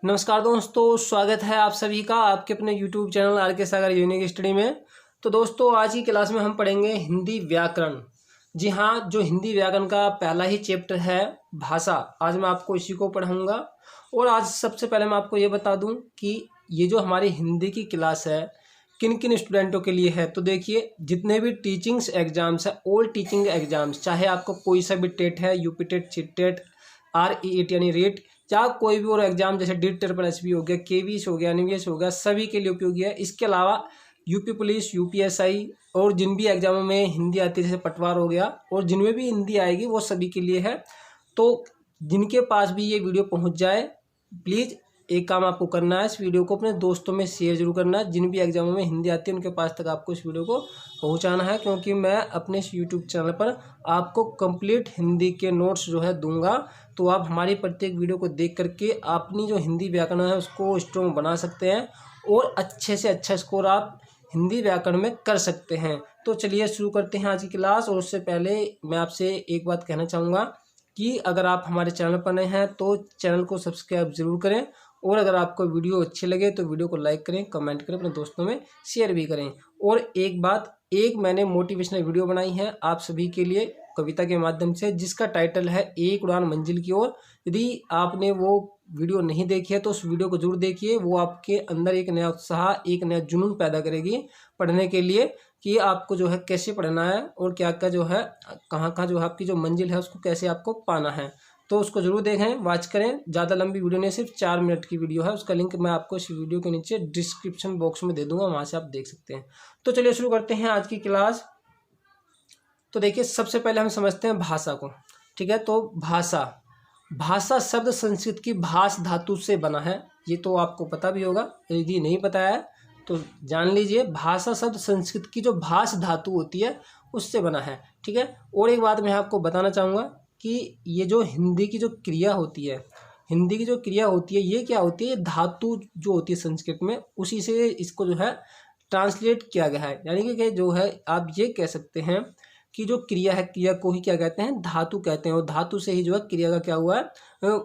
नमस्कार दोस्तों, स्वागत है आप सभी का आपके अपने YouTube चैनल आर के सागर यूनिक स्टडी में। तो दोस्तों, आज की क्लास में हम पढ़ेंगे हिंदी व्याकरण। जी हाँ, जो हिंदी व्याकरण का पहला ही चैप्टर है भाषा, आज मैं आपको इसी को पढ़ाऊंगा। और आज सबसे पहले मैं आपको ये बता दूं कि ये जो हमारी हिंदी की क्लास है किन किन स्टूडेंटों के लिए है। तो देखिए, जितने भी टीचिंग्स एग्जाम्स है, ऑल टीचिंग एग्जाम्स, चाहे आपको कोई सा भी टेट है, UP TET, CTET, REET यानी रेट, या कोई भी और एग्जाम जैसे DET हो गया, KVS हो गया, NVS हो गया, सभी के लिए उपयोगी है। इसके अलावा यूपी पुलिस, UPSI और जिन भी एग्जामों में हिंदी आती है जैसे पटवार हो गया, और जिनमें भी हिंदी आएगी वो सभी के लिए है। तो जिनके पास भी ये वीडियो पहुंच जाए, प्लीज़ एक काम आपको करना है, इस वीडियो को अपने दोस्तों में शेयर जरूर करना है। जिन भी एग्जामों में हिंदी आती है उनके पास तक आपको इस वीडियो को पहुंचाना है, क्योंकि मैं अपने इस यूट्यूब चैनल पर आपको कंप्लीट हिंदी के नोट्स जो है दूंगा। तो आप हमारी प्रत्येक वीडियो को देख करके अपनी जो हिंदी व्याकरण है उसको स्ट्रॉन्ग बना सकते हैं और अच्छे से अच्छा स्कोर आप हिंदी व्याकरण में कर सकते हैं। तो चलिए शुरू करते हैं आज की क्लास। और उससे पहले मैं आपसे एक बात कहना चाहूँगा कि अगर आप हमारे चैनल पर नए हैं तो चैनल को सब्सक्राइब जरूर करें, और अगर आपको वीडियो अच्छी लगे तो वीडियो को लाइक करें, कमेंट करें, अपने दोस्तों में शेयर भी करें। और एक बात, एक मैंने मोटिवेशनल वीडियो बनाई है आप सभी के लिए कविता के माध्यम से, जिसका टाइटल है एक उड़ान मंजिल की ओर। यदि आपने वो वीडियो नहीं देखी है तो उस वीडियो को जरूर देखिए। वो आपके अंदर एक नया उत्साह, एक नया जुनून पैदा करेगी पढ़ने के लिए, कि आपको जो है कैसे पढ़ना है और क्या क्या जो है कहाँ कहाँ जो है आपकी जो मंजिल है उसको कैसे आपको पाना है। तो उसको जरूर देखें, वॉच करें। ज़्यादा लंबी वीडियो नहीं, सिर्फ 4 मिनट की वीडियो है। उसका लिंक मैं आपको इस वीडियो के नीचे डिस्क्रिप्शन बॉक्स में दे दूंगा, वहाँ से आप देख सकते हैं। तो चलिए शुरू करते हैं आज की क्लास। तो देखिए, सबसे पहले हम समझते हैं भाषा को। ठीक है, तो भाषा शब्द संस्कृत की भाष धातु से बना है। ये तो आपको पता भी होगा, यदि नहीं पता है तो जान लीजिए। भाषा शब्द संस्कृत की जो भाष धातु होती है उससे बना है। ठीक है, और एक बात मैं आपको बताना चाहूँगा कि ये जो हिंदी की जो क्रिया होती है, ये क्या होती है, ये धातु जो होती है संस्कृत में, उसी से इसको जो है ट्रांसलेट किया गया है। यानी कि जो है आप ये कह सकते हैं कि जो क्रिया है, क्रिया को ही क्या कहते हैं, धातु कहते हैं, और धातु से ही जो है क्रिया का क्या हुआ है,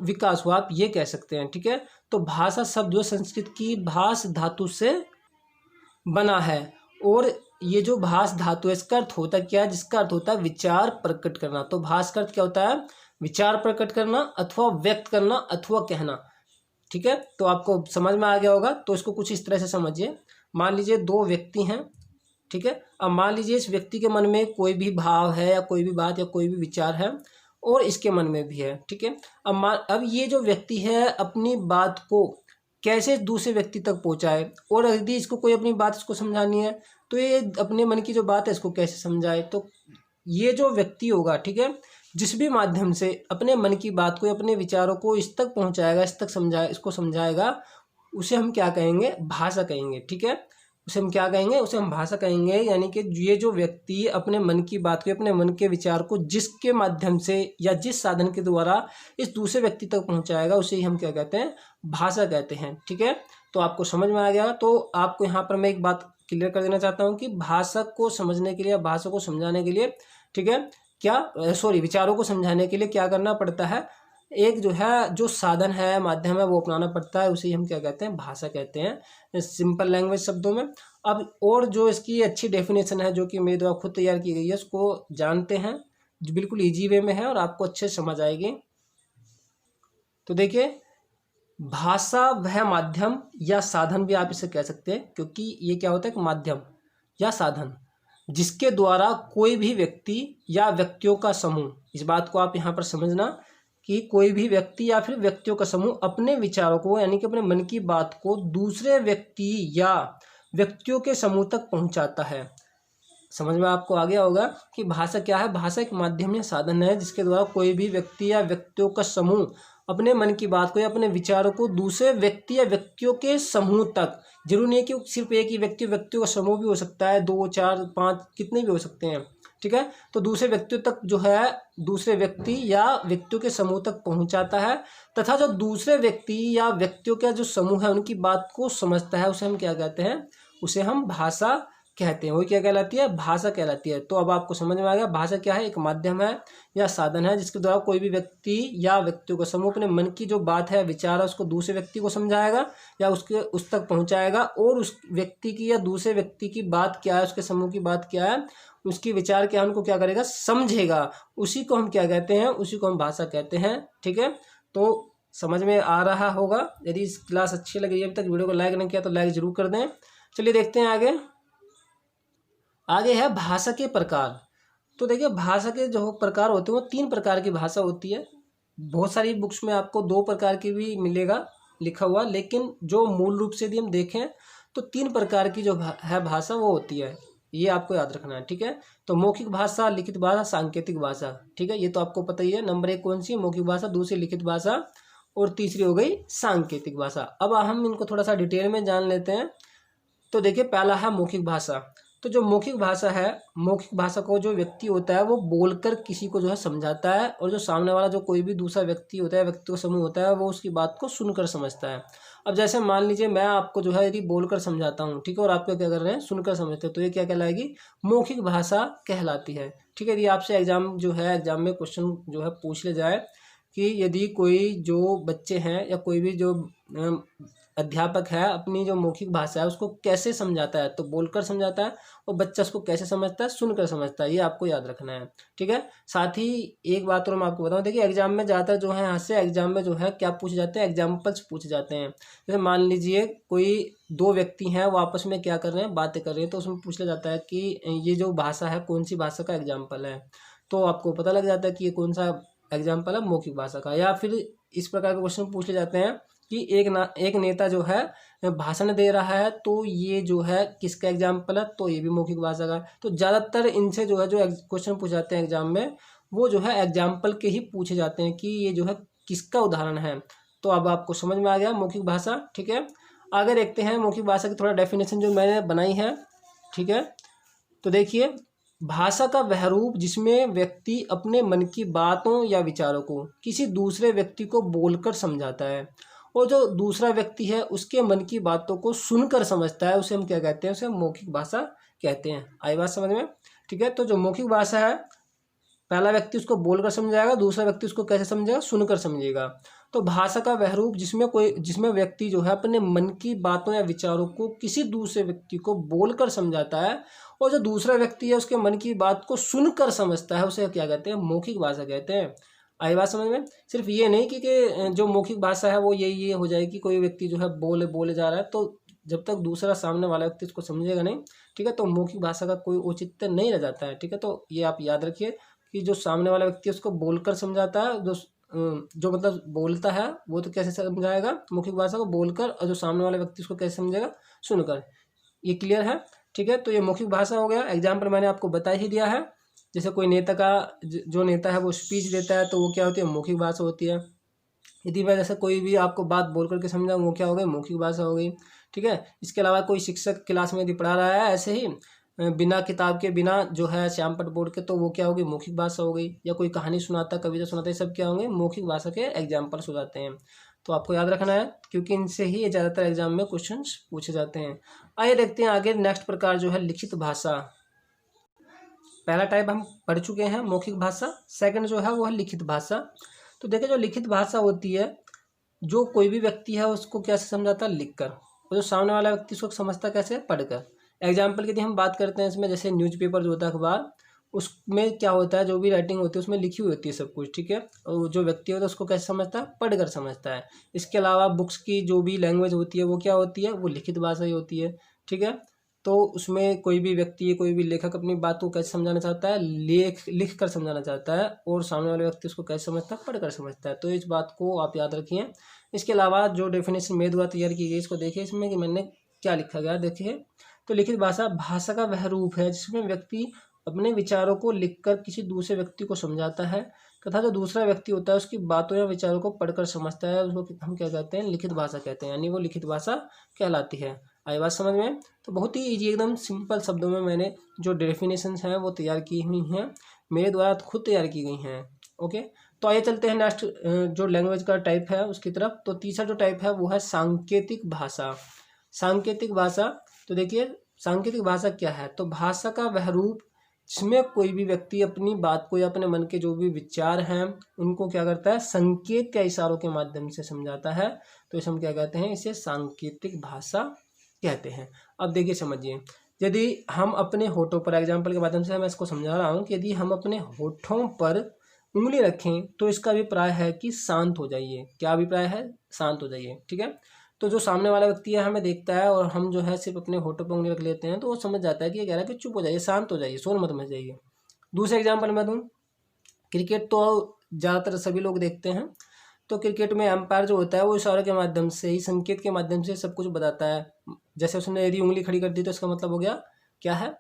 विकास हुआ, आप ये कह सकते हैं। ठीक है, तो भाषा शब्द जो संस्कृत की भाष धातु से बना है, और ये जो भाष धातु है इसका अर्थ होता क्या है, जिसका अर्थ होता है विचार प्रकट करना। तो भाष का अर्थ क्या होता है, विचार प्रकट करना, अथवा व्यक्त करना, अथवा कहना। ठीक है, तो आपको समझ में आ गया होगा। तो इसको कुछ इस तरह से समझिए। मान लीजिए दो व्यक्ति हैं। ठीक है, अब मान लीजिए इस व्यक्ति के मन में कोई भी भाव है, या कोई भी बात, या कोई भी विचार है, और इसके मन में भी है। ठीक है, अब ये जो व्यक्ति है अपनी बात को कैसे दूसरे व्यक्ति तक पहुंचाए, और यदि इसको कोई अपनी बात इसको समझानी है तो ये अपने मन की जो बात है इसको कैसे समझाए। तो ये जो व्यक्ति होगा, ठीक है, जिस भी माध्यम से अपने मन की बात को, अपने विचारों को इस तक पहुंचाएगा, इसको समझाएगा, उसे हम क्या कहेंगे, भाषा कहेंगे। ठीक है, उसे हम क्या कहेंगे, उसे हम भाषा कहेंगे। यानी कि ये जो व्यक्ति अपने मन की बात को, अपने मन के विचार को जिसके माध्यम से या जिस साधन के द्वारा इस दूसरे व्यक्ति तक पहुंचाएगा, उसे ही हम क्या कहते हैं, भाषा कहते हैं। ठीक है, तो आपको समझ में आ गया। तो आपको यहाँ पर मैं एक बात क्लियर कर देना चाहता हूँ कि भाषा को समझने के लिए, भाषा को समझाने के लिए, ठीक है, विचारों को समझाने के लिए क्या करना पड़ता है, एक जो है, जो साधन है, माध्यम है, वो अपनाना पड़ता है। उसे हम क्या कहते हैं, भाषा कहते हैं, सिंपल लैंग्वेज शब्दों में। अब और जो इसकी अच्छी डेफिनेशन है, जो कि मेरे द्वारा खुद तैयार की गई है, उसको जानते हैं, जो बिल्कुल इजी वे में है और आपको अच्छे से समझ आएगी। तो देखिए, भाषा वह माध्यम या साधन भी आप इसे कह सकते हैं, क्योंकि ये क्या होता है, एक माध्यम या साधन, जिसके द्वारा कोई भी व्यक्ति या व्यक्तियों का समूह, इस बात को आप यहाँ पर समझना, कि कोई भी व्यक्ति या फिर व्यक्तियों का समूह अपने विचारों को, यानी कि अपने मन की बात को दूसरे व्यक्ति या व्यक्तियों के समूह तक पहुंचाता है। समझ में आपको आ गया होगा कि भाषा क्या है। भाषा एक माध्यम या साधन है जिसके द्वारा कोई भी व्यक्ति या व्यक्तियों का समूह अपने मन की बात को या अपने विचारों को दूसरे व्यक्ति या व्यक्तियों के समूह तक, जरूरी नहीं है कि सिर्फ एक ही व्यक्तियों का समूह भी हो सकता है, 2, 4, 5 कितने भी हो सकते हैं। ठीक है, तो दूसरे व्यक्तियों तक जो है, दूसरे व्यक्ति या व्यक्तियों के समूह तक पहुंचाता है, तथा जो दूसरे व्यक्ति या व्यक्तियों का जो समूह है उनकी बात को समझता है, उसे हम क्या कहते हैं, उसे हम भाषा कहते हैं, वो क्या कहलाती है, भाषा कहलाती है। तो अब आपको समझ में आ गया भाषा क्या है, एक माध्यम है या साधन है जिसके द्वारा कोई भी व्यक्ति या व्यक्तियों का समूह अपने मन की जो बात है, विचार है, उसको दूसरे व्यक्ति को समझाएगा या उसके उस तक पहुंचाएगा, और उस व्यक्ति की या दूसरे व्यक्ति की बात क्या है, उसके समूह की बात क्या है, उसकी विचार क्या है, उनको क्या करेगा, समझेगा। उसी को हम क्या कहते हैं, उसी को हम भाषा कहते हैं। ठीक है, तो समझ में आ रहा होगा। यदि इस क्लास अच्छी लगी है, अभी तक वीडियो को लाइक नहीं किया तो लाइक जरूर कर दें। चलिए देखते हैं आगे। आगे है भाषा के प्रकार। तो देखिए भाषा के जो प्रकार होते हैं वो 3 प्रकार की भाषा होती है। बहुत सारी बुक्स में आपको 2 प्रकार की भी मिलेगा लिखा हुआ, लेकिन जो मूल रूप से यदि हम देखें तो 3 प्रकार की जो है भाषा वो होती है, ये आपको याद रखना है। ठीक है, तो मौखिक भाषा, लिखित भाषा, सांकेतिक भाषा। ठीक है, ये तो आपको पता ही है। नंबर 1 कौन सी, मौखिक भाषा, दूसरी लिखित भाषा और तीसरी हो गई सांकेतिक भाषा। अब हम इनको थोड़ा सा डिटेल में जान लेते हैं। तो देखिए पहला है मौखिक भाषा। तो जो मौखिक भाषा है, मौखिक भाषा को जो व्यक्ति होता है वो बोलकर किसी को जो है समझाता है, और जो सामने वाला जो कोई भी दूसरा व्यक्ति होता है, व्यक्ति का समूह होता है, वो उसकी बात को सुनकर समझता है। अब जैसे मान लीजिए मैं आपको जो है यदि बोलकर समझाता हूँ, ठीक है, और आप क्या कर रहे हैं, सुनकर समझते हैं, तो ये क्या कहलाएगी, मौखिक भाषा कहलाती है। ठीक है, यदि आपसे एग्जाम जो है, एग्जाम में क्वेश्चन जो है पूछ ले जाए कि यदि कोई जो बच्चे हैं या कोई भी जो अध्यापक है अपनी जो मौखिक भाषा है उसको कैसे समझाता है, तो बोलकर समझाता है, और बच्चा उसको कैसे समझता है, सुनकर समझता है। ये आपको याद रखना है। ठीक है, साथ ही एक बात और मैं आपको बताऊं, देखिए एग्जाम में ज़्यादातर जो है यहाँ से एग्जाम में जो है क्या पूछे जाते हैं, एग्जाम्पल्स पूछे जाते हैं। जैसे मान लीजिए कोई 2 व्यक्ति हैं, वो आपस में क्या कर रहे हैं, बातें कर रहे हैं, तो उसमें पूछ लिया जाता है कि ये जो भाषा है कौन सी भाषा का एग्जाम्पल है, तो आपको पता लग जाता है कि ये कौन सा एग्जाम्पल है, मौखिक भाषा का। या फिर इस प्रकार के क्वेश्चन पूछ ले जाते हैं कि एक नेता जो है भाषण दे रहा है, तो ये जो है किसका एग्जाम्पल है, तो ये भी मौखिक भाषा का। तो ज़्यादातर इनसे जो है जो क्वेश्चन पूछे जाते हैं एग्जाम में, वो जो है एग्जाम्पल के ही पूछे जाते हैं कि ये जो है किसका उदाहरण है। तो अब आपको समझ में आ गया मौखिक भाषा। ठीक है, आगे देखते हैं मौखिक भाषा की थोड़ा डेफिनेशन जो मैंने बनाई है। ठीक है, तो देखिए भाषा का वह रूप जिसमें व्यक्ति अपने मन की बातों या विचारों को किसी दूसरे व्यक्ति को बोलकर समझाता है, और जो दूसरा व्यक्ति है उसके मन की बातों को सुनकर समझता है, उसे हम क्या कहते हैं, उसे मौखिक भाषा कहते हैं। आई बात समझ में। ठीक है, तो जो मौखिक भाषा है, पहला व्यक्ति उसको बोलकर समझाएगा, दूसरा व्यक्ति उसको कैसे समझेगा, सुनकर समझेगा। तो भाषा का वह रूप जिसमें व्यक्ति जो है अपने मन की बातों या विचारों को किसी दूसरे व्यक्ति को बोलकर समझाता है, और जो दूसरा व्यक्ति है उसके मन की बात को सुनकर समझता है, उसे क्या कहते हैं, मौखिक भाषा कहते हैं। आई बात समझ में। सिर्फ ये नहीं कि जो मौखिक भाषा है वो ये हो जाए कि कोई व्यक्ति जो है बोले जा रहा है, तो जब तक दूसरा सामने वाला व्यक्ति उसको समझेगा नहीं, ठीक है, तो मौखिक भाषा का कोई औचित्य नहीं रह जाता है। ठीक है, तो ये आप याद रखिए कि जो सामने वाला व्यक्ति उसको बोलकर समझाता है, जो मतलब बोलता है वो तो कैसे समझाएगा, मौखिक भाषा को बोलकर, और जो सामने वाला व्यक्ति उसको कैसे समझेगा, सुनकर। ये क्लियर है। ठीक है, तो ये मौखिक भाषा हो गया। एग्जाम्पल मैंने आपको बता ही दिया है। जैसे कोई नेता का जो नेता है वो स्पीच देता है, तो वो क्या होती है, मौखिक भाषा होती है। यदि मैं जैसे कोई भी आपको बात बोल करके समझाऊँ, वो क्या हो गई, मौखिक भाषा हो गई। ठीक है, इसके अलावा कोई शिक्षक क्लास में यदि पढ़ा रहा है ऐसे ही बिना किताब के, बिना जो है श्यामपट्ट बोर्ड के, तो वो क्या होगी, मौखिक भाषा हो गई। या कोई कहानी सुनाता, कविता सुनाता, ये सब क्या होंगे, मौखिक भाषा के एग्जाम्पल्स हो जाते हैं। तो आपको याद रखना है, क्योंकि इनसे ही ज़्यादातर एग्जाम में क्वेश्चंस पूछे जाते हैं। आइए देखते हैं आगे नेक्स्ट प्रकार जो है लिखित भाषा। पहला टाइप हम पढ़ चुके हैं मौखिक भाषा, सेकंड जो है वो है लिखित भाषा। तो देखिए जो लिखित भाषा होती है, जो कोई भी व्यक्ति है उसको कैसे समझाता है, लिखकर, और जो सामने वाला व्यक्ति उसको समझता कैसे, पढ़कर। एग्जाम्पल की यदि हम बात करते हैं इसमें, जैसे न्यूज़पेपर जो होता है, अखबार, उसमें क्या होता है, जो भी राइटिंग होती है उसमें लिखी हुई होती है सब कुछ। ठीक है, और जो व्यक्ति होता है उसको कैसे समझता है, पढ़कर समझता है। इसके अलावा बुक्स की जो भी लैंग्वेज होती है वो क्या होती है, वो लिखित भाषा ही होती है। ठीक है, तो उसमें कोई भी व्यक्ति, कोई भी लेखक अपनी बात को कैसे समझाना चाहता है, लिख कर समझाना चाहता है, और सामने वाले व्यक्ति उसको कैसे समझता है, पढ़कर समझता है। तो इस बात को आप याद रखिए। इसके अलावा जो डेफिनेशन मेरे द्वारा तैयार की गई, इसको देखिए इसमें कि मैंने क्या लिखा गया, देखिए। तो लिखित भाषा भाषा का वह रूप है जिसमें व्यक्ति अपने विचारों को लिखकर किसी दूसरे व्यक्ति को समझाता है, तथा जो दूसरा व्यक्ति होता है उसकी बातों या विचारों को पढ़कर समझता है, उसको हम क्या कहते हैं, लिखित भाषा कहते हैं, यानी वो लिखित भाषा कहलाती है। आई बात समझ में। तो बहुत ही ईजी, एकदम सिंपल शब्दों में मैंने जो डेफिनेशंस हैं वो तैयार की हुई हैं, मेरे द्वारा खुद तैयार की गई हैं। ओके, तो आइए चलते हैं नेक्स्ट जो लैंग्वेज का टाइप है उसकी तरफ। तो तीसरा जो टाइप है वो है सांकेतिक भाषा। सांकेतिक भाषा, तो देखिए सांकेतिक भाषा क्या है? तो भाषा का वह रूप जिसमें कोई भी व्यक्ति अपनी बात को या अपने मन के जो भी विचार हैं उनको क्या करता है, संकेत या इशारों के माध्यम से समझाता है। तो इसे हम क्या कहते हैं, इसे सांकेतिक भाषा कहते हैं। अब देखिए समझिए, यदि हम अपने होठों पर, एग्जाम्पल के माध्यम से मैं इसको समझा रहा हूँ कि यदि हम अपने होठों पर उंगली रखें तो इसका अभिप्राय है कि शांत हो जाइए। क्या अभिप्राय है? शांत हो जाइए। ठीक है, तो जो सामने वाला व्यक्ति है हमें देखता है और हम जो है सिर्फ अपने होठों पर उंगली रख लेते हैं तो वो समझ जाता है कि ये कह रहा है कि चुप हो जाइए, शांत हो जाइए, शोर मत मचाइए। दूसरा एग्जाम्पल मैं दूँ, क्रिकेट तो ज़्यादातर सभी लोग देखते हैं। तो क्रिकेट में एम्पायर जो होता है वो इशारों के माध्यम से ही, संकेत के माध्यम से सब कुछ बताता है। जैसे उसने यदि उंगली खड़ी कर दी तो इसका मतलब हो गया क्या है,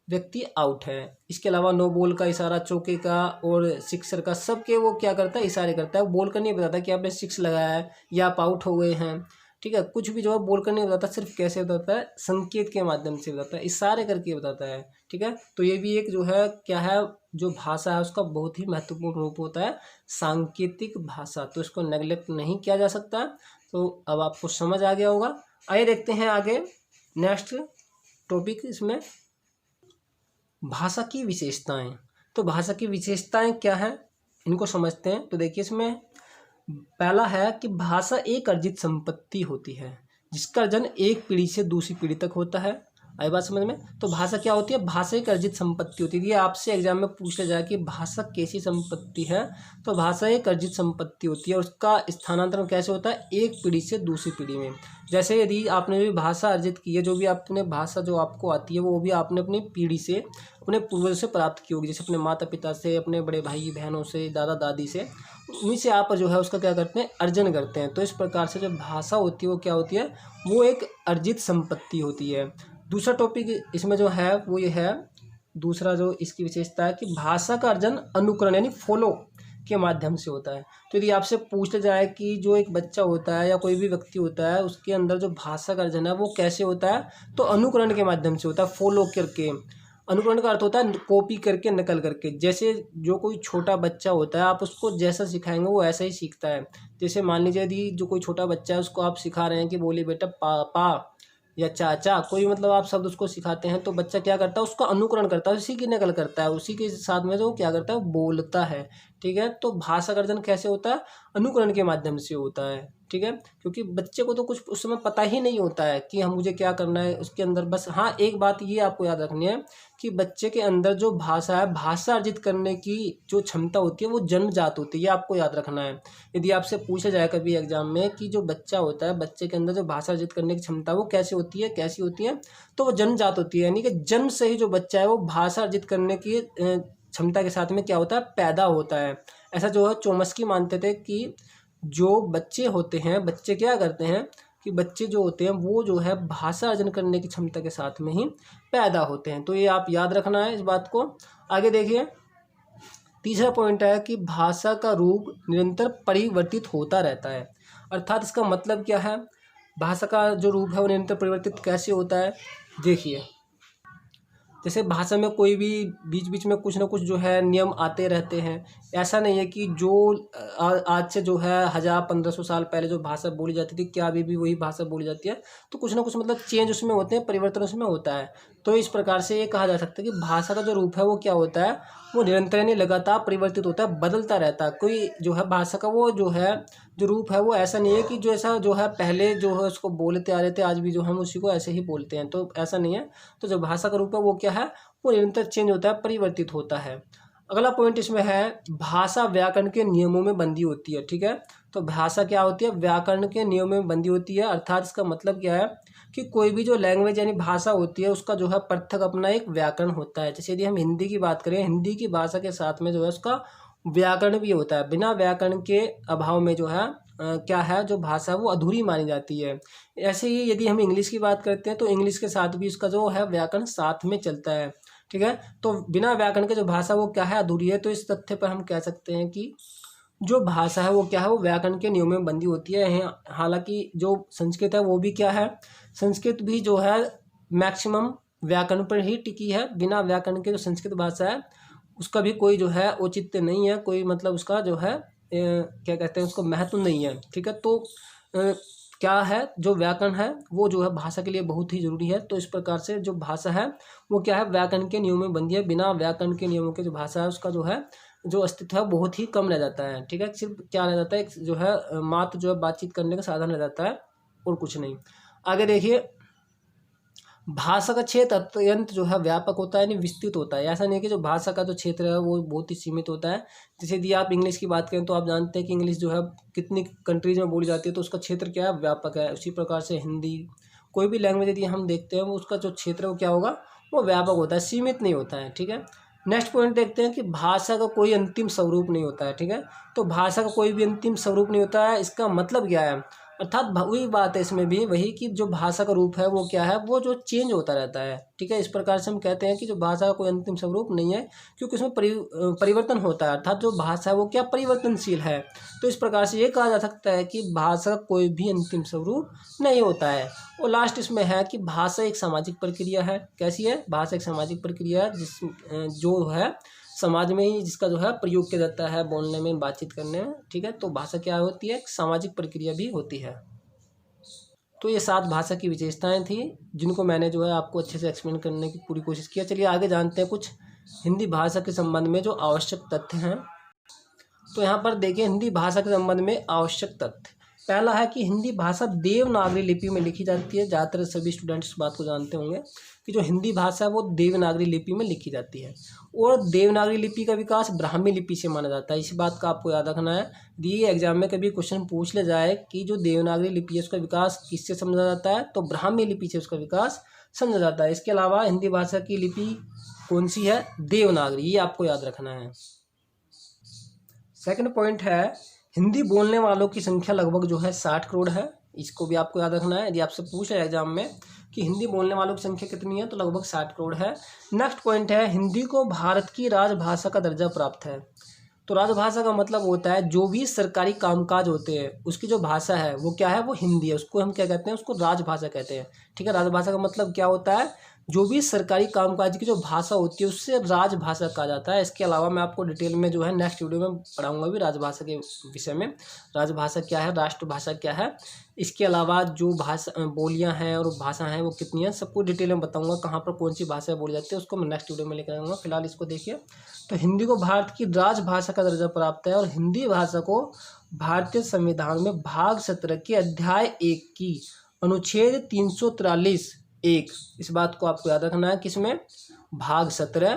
व्यक्ति आउट है। इसके अलावा नो बॉल का इशारा, चौके का और सिक्सर का, सबके वो क्या करता है, इशारे करता है। वो बोल कर नहीं बताता कि आपने सिक्स लगाया है या आप आउट हो गए हैं। ठीक है, कुछ भी जो है बोल कर नहीं बताता, सिर्फ कैसे बताता है, संकेत के माध्यम से बताता है, इशारे करके बताता है। ठीक है, तो ये भी एक जो है क्या है, जो भाषा है उसका बहुत ही महत्वपूर्ण रूप होता है, सांकेतिक भाषा। तो इसको नेग्लेक्ट नहीं किया जा सकता। तो अब आपको समझ आ गया होगा। आइए देखते हैं आगे नेक्स्ट टॉपिक, इसमें भाषा की विशेषताएं। तो भाषा की विशेषताएं क्या है, इनको समझते हैं। तो देखिए इसमें पहला है कि भाषा एक अर्जित संपत्ति होती है जिसका अर्जन एक पीढ़ी से दूसरी पीढ़ी तक होता है। आई बात समझ में? तो भाषा क्या होती है? भाषा एक अर्जित संपत्ति होती है। ये आपसे एग्जाम में पूछ लिया जाए कि भाषा कैसी संपत्ति है, तो भाषा एक अर्जित संपत्ति होती है और उसका स्थानांतरण कैसे होता है, एक पीढ़ी से दूसरी पीढ़ी में। जैसे यदि आपने भी भाषा अर्जित की है, जो भी आपने भाषा जो आपको आती है वो भी आपने अपनी पीढ़ी से, अपने पूर्वजों से प्राप्त की होगी। जैसे अपने माता पिता से, अपने बड़े भाई बहनों से, दादा दादी से, उन्हीं से आप जो है उसका क्या करते हैं, अर्जन करते हैं। तो इस प्रकार से जो भाषा होती है वो क्या होती है, वो एक अर्जित संपत्ति होती है। दूसरा टॉपिक इसमें जो है वो ये है, दूसरा जो इसकी विशेषता है कि भाषा का अर्जन अनुकरण यानी फॉलो के माध्यम से होता है। तो यदि आपसे पूछा जाए कि जो एक बच्चा होता है या कोई भी व्यक्ति होता है उसके अंदर जो भाषा का अर्जन है वो कैसे होता है, तो अनुकरण के माध्यम से होता है, फॉलो करके। अनुकरण का अर्थ होता है कॉपी करके, नकल करके। जैसे जो कोई छोटा बच्चा होता है आप उसको जैसा सिखाएंगे वो ऐसा ही सीखता है। जैसे मान लीजिए यदि जो कोई छोटा बच्चा है उसको आप सिखा रहे हैं कि बोलिए बेटा पापा या चाचा, कोई मतलब आप शब्द उसको सिखाते हैं तो बच्चा क्या करता है, उसका अनुकरण करता है, उसी की नकल करता है, उसी के साथ में जो क्या करता है, बोलता है। ठीक है, तो भाषा का अर्जन कैसे होता है, अनुकरण के माध्यम से होता है। ठीक है, क्योंकि बच्चे को तो कुछ उस समय पता ही नहीं होता है कि हम मुझे क्या करना है उसके अंदर। बस हाँ, एक बात ये आपको याद रखनी है कि बच्चे के अंदर जो भाषा है, भाषा अर्जित करने की जो क्षमता होती है वो जन्मजात होती है, ये आपको याद रखना है। यदि आपसे पूछा जाए कभी एग्जाम में कि जो बच्चा होता है, बच्चे के अंदर जो भाषा अर्जित करने की क्षमता वो कैसे होती है, कैसी होती है, तो वो जन्मजात होती है। यानी कि जन्म से ही जो बच्चा है वो भाषा अर्जित करने की क्षमता के साथ में क्या होता है, पैदा होता है। ऐसा जो है चोम्स्की मानते थे कि जो बच्चे होते हैं, बच्चे क्या करते हैं कि बच्चे जो होते हैं वो जो है भाषा अर्जन करने की क्षमता के साथ में ही पैदा होते हैं। तो ये आप याद रखना है इस बात को। आगे देखिए, तीसरा पॉइंट है कि भाषा का रूप निरंतर परिवर्तित होता रहता है। अर्थात इसका मतलब क्या है, भाषा का जो रूप है वो निरंतर परिवर्तित कैसे होता है। देखिए, जैसे भाषा में कोई भी बीच बीच में कुछ ना कुछ जो है नियम आते रहते हैं। ऐसा नहीं है कि जो आज से जो है 1000-1500 साल पहले जो भाषा बोली जाती थी क्या अभी भी वही भाषा बोली जाती है, तो कुछ ना कुछ मतलब चेंज उसमें होते हैं, परिवर्तन उसमें होता है। तो इस प्रकार से ये कहा जा सकता है कि भाषा का जो रूप है वो क्या होता है, वो निरंतर यानी लगातार परिवर्तित होता है, बदलता रहता है। कोई जो है भाषा का वो जो है जो रूप है वो ऐसा नहीं है कि जो ऐसा जो है पहले जो है उसको बोलते आ रहे थे, आज भी जो हम उसी को ऐसे ही बोलते हैं, तो ऐसा नहीं है। तो जो भाषा का रूप है वो क्या है, वो निरंतर चेंज होता है, परिवर्तित होता है। अगला पॉइंट इसमें है भाषा व्याकरण के नियमों में बंधी होती है। ठीक है, तो भाषा क्या होती है, व्याकरण के नियमों में बंधी होती है। अर्थात इसका मतलब क्या है कि कोई भी जो लैंग्वेज यानी भाषा होती है उसका जो है पृथक अपना एक व्याकरण होता है। जैसे यदि हम हिंदी की बात करें, हिंदी की भाषा के साथ में जो है उसका व्याकरण भी होता है। बिना व्याकरण के अभाव में जो है क्या है, जो भाषा वो अधूरी मानी जाती है। ऐसे ही यदि हम इंग्लिश की बात करते हैं तो इंग्लिश के साथ भी इसका जो है व्याकरण साथ में चलता है। ठीक है, तो बिना व्याकरण के जो भाषा वो क्या है, अधूरी है। तो इस तथ्य पर हम कह सकते हैं कि जो भाषा है वो क्या है, वो व्याकरण के नियमों में बंधी होती है। हालांकि जो संस्कृत है वो भी क्या है, संस्कृत भी जो है मैक्सिमम व्याकरण पर ही टिकी है। बिना व्याकरण के जो संस्कृत भाषा है उसका भी कोई जो है औचित्य नहीं है, कोई मतलब उसका जो है क्या कहते हैं उसको महत्व नहीं है। ठीक है, तो क्या है, जो व्याकरण है वो जो है भाषा के लिए बहुत ही जरूरी है। तो इस प्रकार से जो भाषा है वो क्या है, व्याकरण के नियमों में बंधी है। बिना व्याकरण के नियमों के जो भाषा है उसका जो है जो अस्तित्व है बहुत ही कम रह जाता है। ठीक है, सिर्फ क्या रह जाता है, एक जो है मात्र जो है बातचीत करने का साधन रह जाता है और कुछ नहीं। आगे देखिए, भाषा का क्षेत्र अत्यंत जो है व्यापक होता है, यानी विस्तृत होता है। ऐसा नहीं कि जो भाषा का जो क्षेत्र है वो बहुत ही सीमित होता है। जैसे यदि आप इंग्लिश की बात करें तो आप जानते हैं कि इंग्लिश जो है कितनी कंट्रीज में बोली जाती है, तो उसका क्षेत्र क्या है, व्यापक है। उसी प्रकार से हिंदी, कोई भी लैंग्वेज यदि हम देखते हैं वो उसका जो क्षेत्र है वो क्या होगा, वो व्यापक होता है, सीमित नहीं होता है। ठीक है, नेक्स्ट पॉइंट देखते हैं कि भाषा का कोई अंतिम स्वरूप नहीं होता है। ठीक है, तो भाषा का कोई भी अंतिम स्वरूप नहीं होता है, इसका मतलब क्या है, अर्थात वही बात है इसमें भी वही कि जो भाषा का रूप है वो क्या है, वो जो चेंज होता रहता है। ठीक है, इस प्रकार से हम कहते हैं कि जो भाषा का कोई अंतिम स्वरूप नहीं है, क्योंकि उसमें परिवर्तन होता है, अर्थात जो भाषा है वो क्या परिवर्तनशील है। तो इस प्रकार से ये कहा जा सकता है कि भाषा का कोई भी अंतिम स्वरूप नहीं होता है। और लास्ट इसमें है कि भाषा एक सामाजिक प्रक्रिया है। कैसी है, भाषा एक सामाजिक प्रक्रिया है जिस जो है समाज में ही जिसका जो है प्रयोग किया जाता है बोलने में, बातचीत करने में। ठीक है, तो भाषा क्या होती है, एक सामाजिक प्रक्रिया भी होती है। तो ये 7 भाषा की विशेषताएं थी जिनको मैंने जो है आपको अच्छे से एक्सप्लेन करने की पूरी कोशिश किया। चलिए आगे जानते हैं कुछ हिंदी भाषा के संबंध में जो आवश्यक तथ्य हैं। तो यहाँ पर देखिए, हिंदी भाषा के संबंध में आवश्यक तथ्य, पहला है कि हिंदी भाषा देवनागरी लिपि में लिखी जाती है। ज़्यादातर सभी स्टूडेंट्स इस बात को जानते होंगे कि जो हिंदी भाषा है वो देवनागरी लिपि में लिखी जाती है। और देवनागरी लिपि का विकास ब्राह्मी लिपि से माना जाता है। इसी बात का आपको याद रखना है। दिए एग्जाम में कभी क्वेश्चन पूछ ले जाए कि जो देवनागरी लिपि है उसका विकास किससे समझा जाता है, तो ब्राह्मी लिपि से उसका विकास समझा जाता है। इसके अलावा हिंदी भाषा की लिपि कौन सी है, देवनागरी, ये आपको याद रखना है। सेकंड पॉइंट है, हिंदी बोलने वालों की संख्या लगभग जो है 60 करोड़ है। इसको भी आपको याद रखना है। यदि आपसे पूछ रहे एग्जाम में कि हिंदी बोलने वालों की संख्या कितनी है, तो लगभग 60 करोड़ है। नेक्स्ट पॉइंट है, हिंदी को भारत की राजभाषा का दर्जा प्राप्त है। तो राजभाषा का मतलब होता है जो भी सरकारी कामकाज होते हैं उसकी जो भाषा है वो क्या है, वो हिंदी है। उसको हम क्या कहते हैं, उसको राजभाषा कहते हैं। ठीक है, राजभाषा का मतलब क्या होता है, जो भी सरकारी कामकाज की जो भाषा होती है उससे राजभाषा कहा जाता है। इसके अलावा मैं आपको डिटेल में जो है नेक्स्ट वीडियो में पढ़ाऊंगा भी राजभाषा के विषय में, राजभाषा क्या है, राष्ट्रभाषा क्या है। इसके अलावा जो भाषा बोलियां हैं और भाषा हैं वो कितनी हैं, सबको डिटेल में बताऊंगा। कहाँ पर कौन सी भाषा बोली जाती है उसको मैं नेक्स्ट वीडियो में लेकर आऊँगा। फिलहाल इसको देखिए, तो हिंदी को भारत की राजभाषा का दर्जा प्राप्त है और हिंदी भाषा को भारतीय संविधान में भाग 17 के अध्याय 1 की अनुच्छेद 343(1), इस बात को आपको याद रखना है। किसमें, भाग 17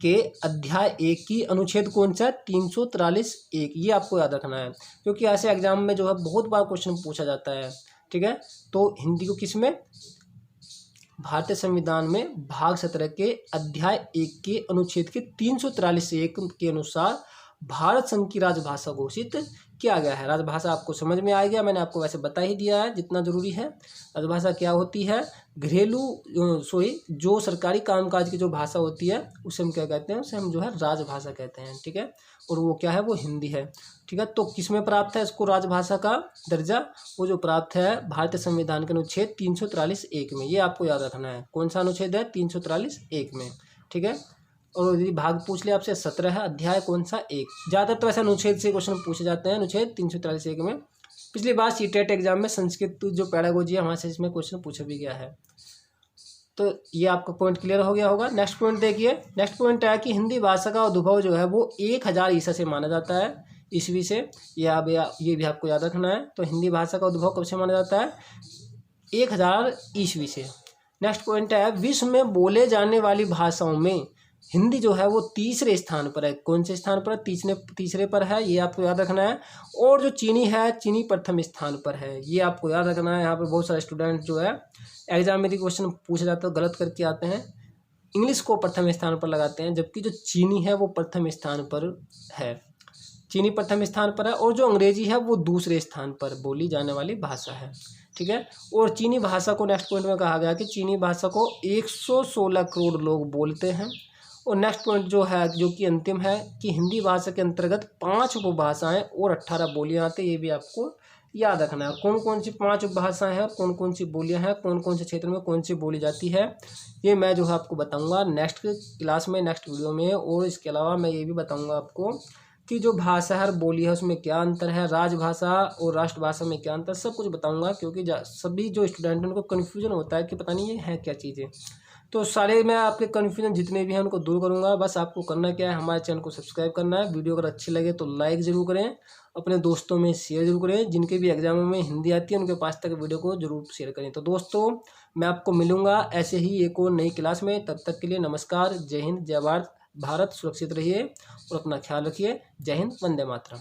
के अध्याय 1 की अनुच्छेद कौन सा, 343(1), ये आपको याद रखना है, क्योंकि ऐसे एग्जाम में जो है बहुत बार क्वेश्चन पूछा जाता है। ठीक है, तो हिंदी को किसमें, भारतीय संविधान में भाग 17 के अध्याय 1 के अनुच्छेद के 343(1) के अनुसार भारत संघ की राजभाषा घोषित किया गया है। राजभाषा आपको समझ में आ गया, मैंने आपको वैसे बता ही दिया है जितना जरूरी है। राजभाषा क्या होती है, घरेलू जो सरकारी कामकाज की जो भाषा होती है उसे हम क्या कहते हैं, उसे हम जो है राजभाषा कहते हैं। ठीक है, और वो क्या है, वो हिंदी है। ठीक है, तो किसमें प्राप्त है इसको राजभाषा का दर्जा, वो जो प्राप्त है भारतीय संविधान के अनुच्छेद 343(1) में। ये आपको याद रखना है, कौन सा अनुच्छेद है, 343(1) में। ठीक है, और यदि भाग पूछ ले आपसे 17 है, अध्याय कौन सा, 1। ज़्यादातर तो ऐसे अनुच्छेद से क्वेश्चन पूछे जाते हैं, अनुच्छेद 343(1) में। पिछली बार सीटेट एग्जाम में संस्कृत जो पैडागोजी है वहाँ से इसमें क्वेश्चन पूछा भी गया है। तो ये आपका पॉइंट क्लियर हो गया होगा। नेक्स्ट पॉइंट देखिए, नेक्स्ट पॉइंट है कि हिंदी भाषा का उद्भव जो है वो 1000 ईसा से माना जाता है, ईस्वी से। ये भी आपको याद रखना है। तो हिंदी भाषा का उद्भव कब से माना जाता है, 1000 ईस्वी से। नेक्स्ट पॉइंट है, विश्व में बोले जाने वाली भाषाओं में हिंदी जो है वो तीसरे स्थान पर है। कौन से स्थान पर, तीसरे पर है, ये आपको याद रखना है। और जो चीनी है, चीनी प्रथम स्थान पर है, ये आपको याद रखना है। यहाँ पर बहुत सारे स्टूडेंट जो है एग्जाम में क्वेश्चन पूछा जाता है गलत करके आते हैं, इंग्लिश को प्रथम स्थान पर लगाते हैं, जबकि जो चीनी है वो प्रथम स्थान पर है। चीनी प्रथम स्थान पर है और जो अंग्रेजी है वो दूसरे स्थान पर बोली जाने वाली भाषा है। ठीक है, और चीनी भाषा को नेक्स्ट पॉइंट में कहा गया कि चीनी भाषा को 116 करोड़ लोग बोलते हैं। और नेक्स्ट पॉइंट जो है, जो कि अंतिम है, कि हिंदी भाषा के अंतर्गत 5 उपभाषाएं और 18 बोलियां आती है। ये भी आपको याद रखना है। कौन कौन सी 5 उपभाषाएं हैं, कौन कौन सी बोलियां हैं, कौन कौन से क्षेत्र में कौन सी बोली जाती है, ये मैं जो है आपको बताऊंगा नेक्स्ट क्लास में, नेक्स्ट वीडियो में। और इसके अलावा मैं ये भी बताऊंगा आपको कि जो भाषा है, बोली है, उसमें क्या अंतर है, राजभाषा और राष्ट्रभाषा में क्या अंतर, सब कुछ बताऊंगा। क्योंकि सभी जो स्टूडेंट हैं उनको कन्फ्यूजन होता है कि पता नहीं ये है क्या चीज़ें। तो सारे मैं आपके कन्फ्यूजन जितने भी हैं उनको दूर करूंगा। बस आपको करना क्या है, हमारे चैनल को सब्सक्राइब करना है। वीडियो अगर अच्छी लगे तो लाइक ज़रूर करें, अपने दोस्तों में शेयर जरूर करें। जिनके भी एग्जामों में हिंदी आती है उनके पास तक वीडियो को जरूर शेयर करें। तो दोस्तों मैं आपको मिलूंगा ऐसे ही एक और नई क्लास में। तब तक के लिए नमस्कार, जय हिंद, जय भारत। भारत सुरक्षित रहिए और अपना ख्याल रखिए। जय हिंद, वंदे मातरम।